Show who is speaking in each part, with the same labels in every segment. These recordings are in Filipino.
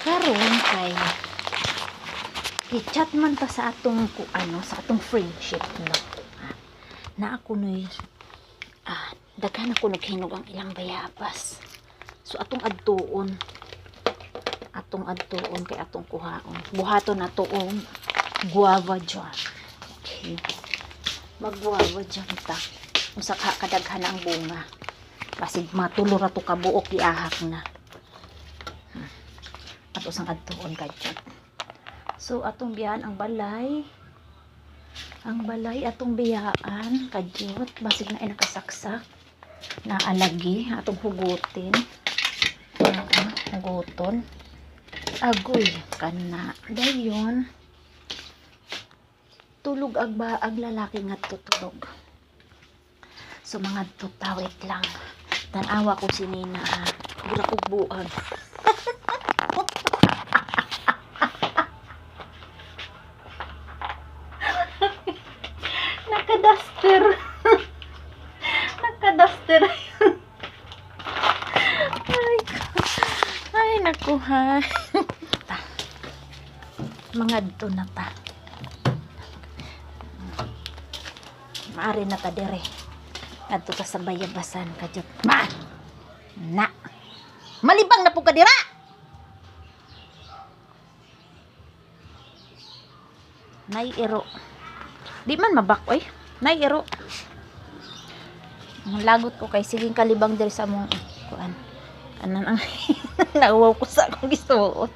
Speaker 1: Karon kay i-chat man ta sa atong sa atong friendship no. Na ako noy daghan ako naghinog ang ilang bayabas. So atong adtuon kay atong kuhaon. Buhaton na tuong guava jam. Okay. Mag-guava jam ta. Usa ka kadaghan ang bunga. Basig matulo ra to ka buok giahak na. At usang adtuon kadto. So atong biyan ang balay. Ang balay atong biyaan kadyot basig na ay nakasaksak. Naalagi atong hugutin. Huguton. Agoy kana. Dayon tulog ag lalaki nga tutulog. So mga tutawit lang. Tanawa ko si Nina Gira kog buag. Nakadaster. Nakadaster. Ay nakuha. Mga dito na ta. Maari na ta dire. Adto ta sa bayabasan kadyot. Na. Malibang na po ka dira. Nay iro. Di man mabak oy. Nay iro. Lagot ko kay siging kalibang diri sa mong kuan. Kanan ang nauwaw ko sa akong gisuot.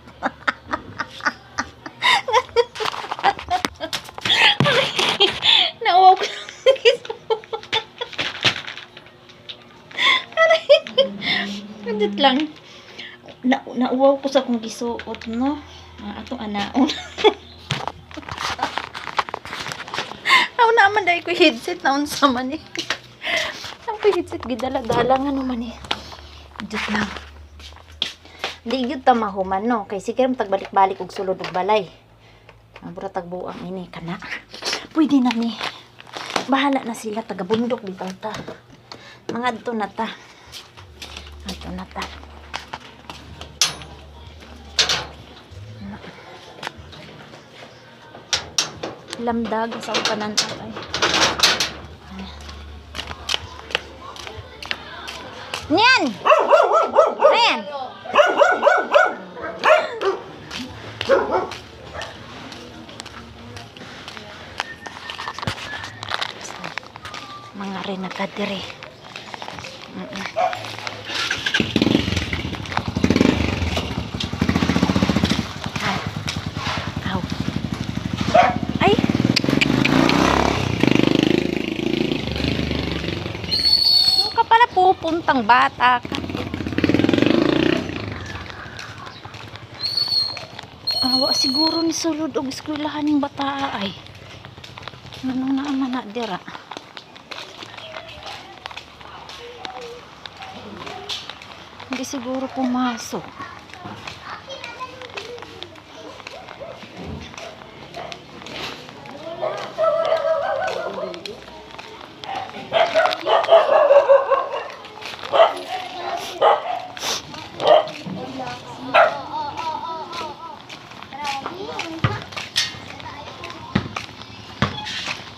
Speaker 1: Nauwaw ko sa akong gisuot. Kadit lang. Nauwaw ko sa akong gisuot, no? Atong anaon. Naman dahil ko headset na unsa man eh. Ang ko headset gidala-dala nga naman eh. Diyot lang. Di yun tamahuman no. Kay sige rin tagbalik-balik og sulod og balay. Ang pura tagbuang ini kana. Pwede na ni. Bahala na sila taga-bundok di ba ta. Mga adto na ta. Adto na ta. Lamdag sa upanan ay. Nyan! Ayan! Mga rin nakadiri. Pupuntang bata ka. Awa siguro ni sulod og eskwelahan ning bata ay. Anong naman na dira? Hindi siguro pumasok.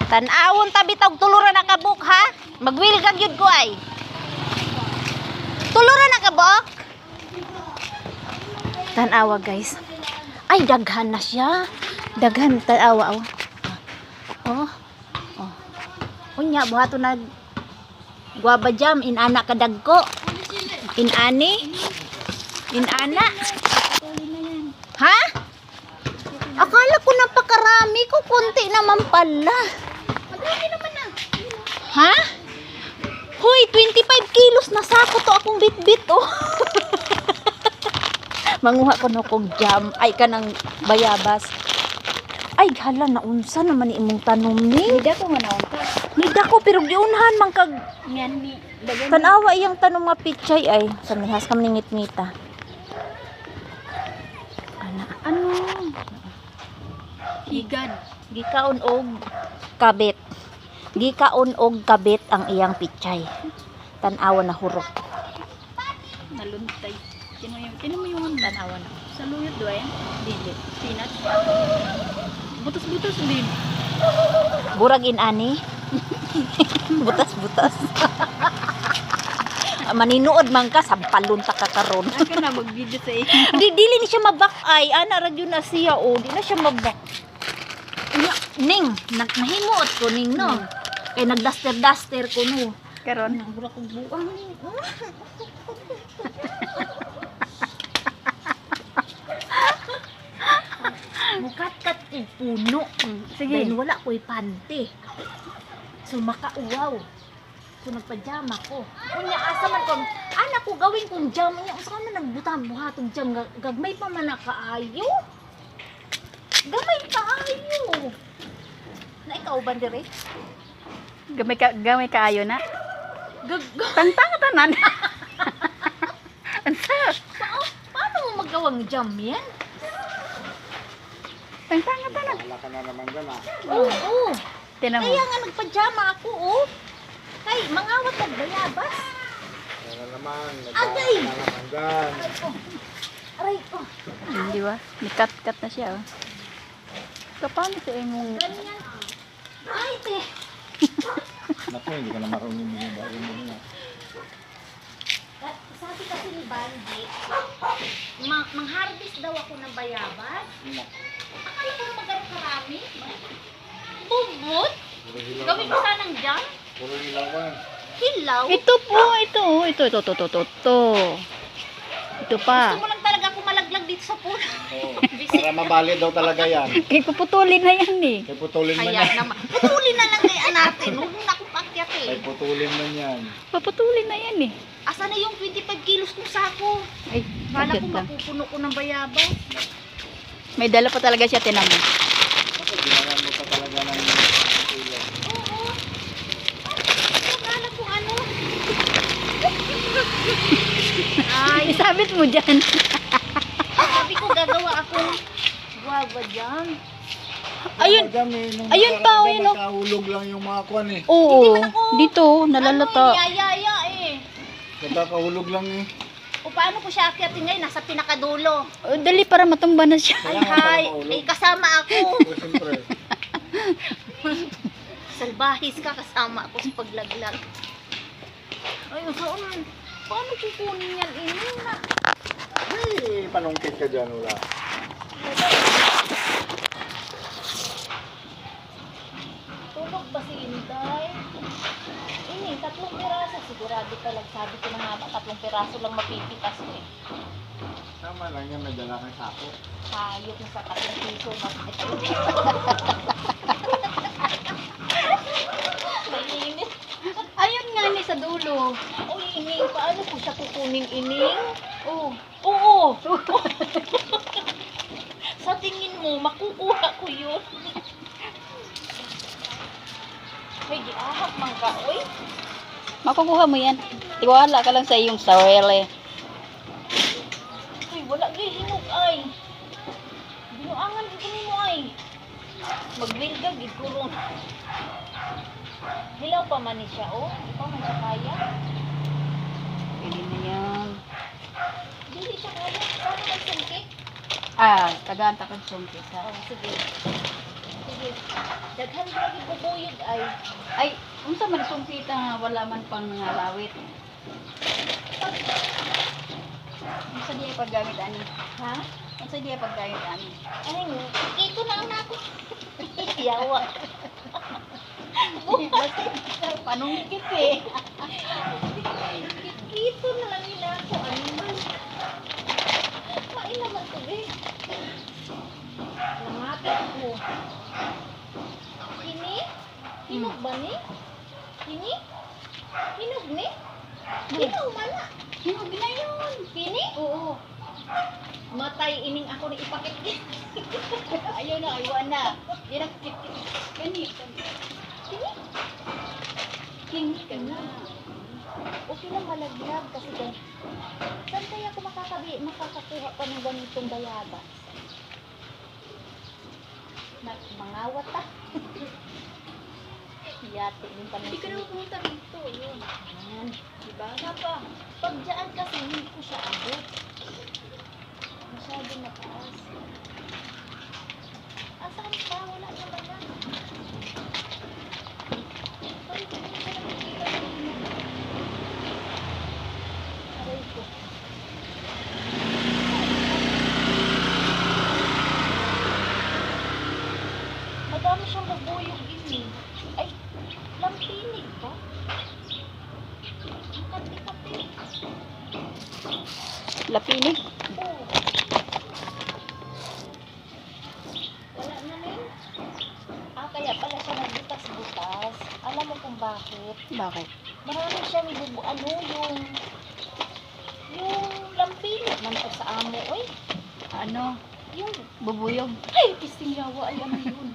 Speaker 1: Tanawon tabi tawag tuluran na kabuk ha. Magwil kag yun ko ay. Tuluran na kabuk. Tanawa guys. Ay daghan na siya. Daghan tanawa oh. Oh. Oh. Unya buhato na guava jam inana kadagko. Inani. Inana. Ha? Akala ko napakarami ko konti naman pala. Madami naman na. Ha? Hoy, 25 kilos na sako to akong bit-bit oh. Manguha ko no kog jam ay kanang bayabas. Ay hala na unsa naman imong tanom ni? Nida ko nga naunta. Nida ko pero giunhan man kag ngan ni tanawa iyang tanom nga pichay ay samihas kam ningit-ngita. Ano? Higad. Gikaon og kabit. Gikaon og kabit ang iyang pichay. Tanawa na hurok. Naluntay.
Speaker 2: Tinan mo yung tanawan na. Sa luyot doon, dili. Spinach. Butas-butas din.
Speaker 1: Burag inani. Butas-butas. Maninuod man ka, sampalon ta kakaron.
Speaker 2: Aka na mag-video sa iyo.
Speaker 1: Dili ni siya mabak ay. Ana, radyo na siya, oh. Di na siya mabak. Unya, Ning, nahimuot ko, Ning, no? Kaya nagdaster-daster ko, no?
Speaker 2: Karon.
Speaker 1: Burag kong buang, Ning. Mukat-kat ko puno.
Speaker 2: Sige.
Speaker 1: Then wala ko'y panty. So makauwaw. So nagpa-jam ako. Unya asa man ko, anak ko gawin kong jam. Unya usa ka man nagbutang buhatong jam. Gagmay pa man na kaayo. Gamay kaayo. Na ikaw ba dire?
Speaker 2: Gamay kaayo na. Tangtang tanan. Ansa?
Speaker 1: Paano mo magawang jam yan?
Speaker 2: Tangtang tanan.
Speaker 3: Wala ka na naman dyan ah.
Speaker 1: Oo.
Speaker 2: Tinan mo.
Speaker 1: Kaya nga nagpa-jama ako, oh. Kay, mangawat nagbayabas.
Speaker 3: Wala naman.
Speaker 1: Agay!
Speaker 3: Wala naman dyan.
Speaker 1: Aray ko. Aray ko.
Speaker 2: Di ba? Nikat-kat na siya. Oh. Kapano sa imong...
Speaker 1: Ganyan. Ay, te.
Speaker 3: Naku, hindi ka na marunong mo ba?
Speaker 1: Sabi kasi ni Banji, mangharvest daw ako ng bayabas. Akala ko magano karami. Bubot? Gawin ko sanang jam?
Speaker 3: Puro hilawan.
Speaker 1: Hilaw?
Speaker 2: Ito po, ito. Ito pa.
Speaker 1: Gusto mo lang talaga ako malaglag dito sa puno.
Speaker 3: Oo. Para mabali daw talaga yan.
Speaker 2: Kay puputulin na yan eh.
Speaker 3: Kay putulin man
Speaker 1: Kaya
Speaker 3: yan.
Speaker 1: naman. Putulin na lang kaya natin. Huwag mo na akong pakyat
Speaker 3: Kay
Speaker 1: eh.
Speaker 3: putulin man yan.
Speaker 2: Paputulin na yan eh.
Speaker 1: Asa na yung 25 kilos kong sako?
Speaker 2: Ay,
Speaker 1: Bala
Speaker 2: bakit
Speaker 1: ko
Speaker 2: lang.
Speaker 1: mapupuno ko ng bayabas.
Speaker 2: May dala pa talaga siya, tinan mo.
Speaker 3: Kasi ginawan mo pa talaga ng ulo.
Speaker 1: Oo. Akala ko ano. Ay,
Speaker 2: Isabit mo dyan.
Speaker 1: sabi ko gagawa akong guava jam.
Speaker 2: Ayun. Ayun pa, ayun, oh.
Speaker 3: Nagkahulog lang yung mga kwan eh.
Speaker 2: Oo, dito, nalalata.
Speaker 1: Ano, yaya eh.
Speaker 3: Nagkakahulog lang eh.
Speaker 1: O paano ko siya akyatin ngayon? Nasa pinakadulo.
Speaker 2: Oh, dali para matumba na siya.
Speaker 1: Ay,
Speaker 3: Kaya nga
Speaker 1: hi.
Speaker 3: para maulog.
Speaker 1: Ay, kasama ako.
Speaker 3: O, siyempre.
Speaker 1: Salbahis ka, kasama ako sa paglaglag. Ay, saan? Paano kukunin yan? Inina.
Speaker 3: Hey, panungkit ka dyan, wala.
Speaker 1: Tulog ba si Inday? Ini, 3 piraso. Sigurado talaga. Sabi ko na nga ba, 3 piraso lang mapipitas ko eh.
Speaker 3: Tama lang yan, may dala kang sako.
Speaker 1: Hayop na sa 3 piso. Mainit.
Speaker 2: Ayun nga ni sa dulo.
Speaker 1: Uy, Ining, paano ko siya kukunin, Ining? Oh. Oo. Sa tingin mo, makukuha ko yun. May giahak man ka, oy.
Speaker 2: Makukuha mo yan. Tiwala ka lang sa iyong sarili.
Speaker 1: Uy, wala gay hinog ay. Binuangan dito mo ay. Magwilga, gigurong. Hilaw pa man ni siya, oh. Di pa man siya kaya.
Speaker 2: Pwede na yan.
Speaker 1: Hindi siya kaya. Paano magsungkit?
Speaker 2: Tagaanta kang sungkit ha.
Speaker 1: Oh, sige. Sige. Daghan ko lagi bubuyog ay.
Speaker 2: Ay, unsa man sungkit nga wala man pang nangalawit. Unsa diya paggamit ani?
Speaker 1: Ha?
Speaker 2: Unsa diya paggamit ani?
Speaker 1: Ay, ito na ang ako. Yawa.
Speaker 2: Panungkit eh.
Speaker 1: Ito na lang nila ako. Ano man? Kain naman ko, be. Langapit ko. Kini? Hinog ba ni? Kini? Hinog ni? Ikaw mala.
Speaker 2: Hinog na yun.
Speaker 1: Kini? Oo. Matay ining ako ni ipakit.
Speaker 2: Ayaw na, ayaw na. Yan ang kit-kit. Kani.
Speaker 1: Kini? Kini ka na. Okay lang malaglag kasi kaya. Saan kaya ako makakakuha pa ng ganitong bayabas? Mangawat ta. Yate din pa
Speaker 2: Hindi ka na pumunta rito. Yun.
Speaker 1: Ayan.
Speaker 2: Diba? Nga pa.
Speaker 1: Pag dyan kasi hindi ko siya abot.
Speaker 2: Lapini.
Speaker 1: Oo. Wala na rin. Kaya pala siya nagbutas-butas. Alam mo kung bakit?
Speaker 2: Bakit?
Speaker 1: Marami siyang yung lampinig man to sa amo, oy.
Speaker 2: Ano?
Speaker 1: Yung,
Speaker 2: Bubuyog.
Speaker 1: ay, pisting yawa, ay, ano yun?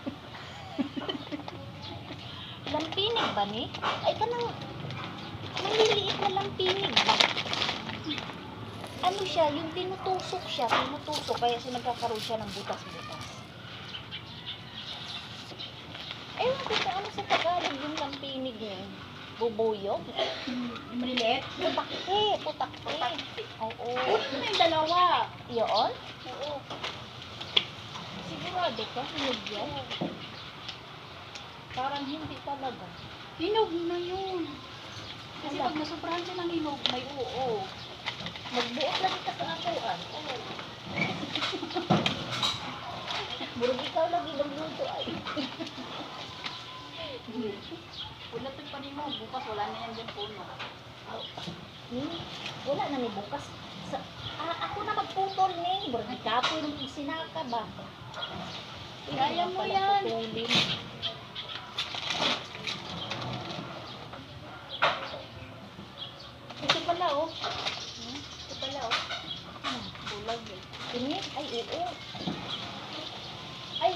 Speaker 1: Lampinig ba ni? Ay, kanang, maliliit na lampinig ba? Ano siya, yung tinutusok, kaya siya nagkakaroon siya ng butas-butas. Ewan ko kung ano sa Tagalog yung lampinig niya. Bubuyog?
Speaker 2: Maliliit?
Speaker 1: Putakte. Oo.
Speaker 2: Ano yung dalawa?
Speaker 1: Yun?
Speaker 2: Oo.
Speaker 1: Sigurado ka, hinog yan? Parang hindi talaga.
Speaker 2: Hinog na yun. Kasi
Speaker 1: Ala.
Speaker 2: pag nasuprahan siya ng hinog, may oo.
Speaker 1: Magbuot lang ka sa akuan. Burog ikaw lagi magluto ay.
Speaker 2: Pulatin pa mo, bukas wala na yan dyan puno.
Speaker 1: Wala na ni bukas. Ako na magputol ni. Burog ikapoy nung sinaka ba?
Speaker 2: Kaya mo yan.
Speaker 1: Putulin. Ito pala oh. Ito pala oh.
Speaker 2: Bulag eh.
Speaker 1: Ini? Ay, oo. Ay,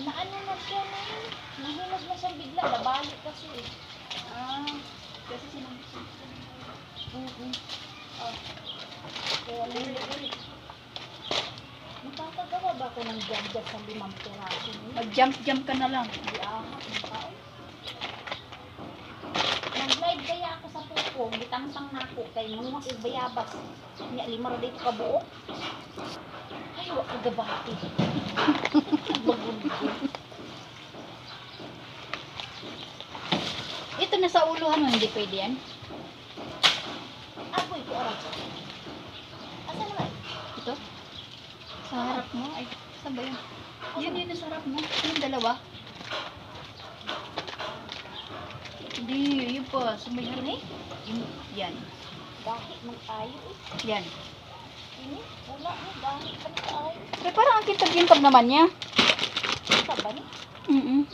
Speaker 1: naano na siya na yun. Nahinog na siya bigla. Nabali kasi eh.
Speaker 2: Kasi sinong
Speaker 1: Kaya nahinog. Makakagawa ba ako ng jam sa 5 piraso?
Speaker 2: mag-jump ka na lang.
Speaker 1: Hindi ahap ng tao. Nag-live kaya ako sa pupo. Bitang-tang na ako. Kay mga bayabas. Nga 5 dito ka buo. Ay, wak ka gabati. Bagundi.
Speaker 2: Ito na sa uluhan mo, hindi pwede yan.
Speaker 1: Ako ito oras. Asa naman?
Speaker 2: Ito? Sa harap mo? Ay, saan ba yun? Yun sa harap mo. Yung dalawa. Hindi, yun pa. Sumayon
Speaker 1: Ini?
Speaker 2: Yan.
Speaker 1: Dahil man tayo eh.
Speaker 2: Yan.
Speaker 1: Ini? Wala na. Dahil pa na tayo.
Speaker 2: Pero parang ang kintab-kintab naman niya.
Speaker 1: Ito ba ni?
Speaker 2: Mm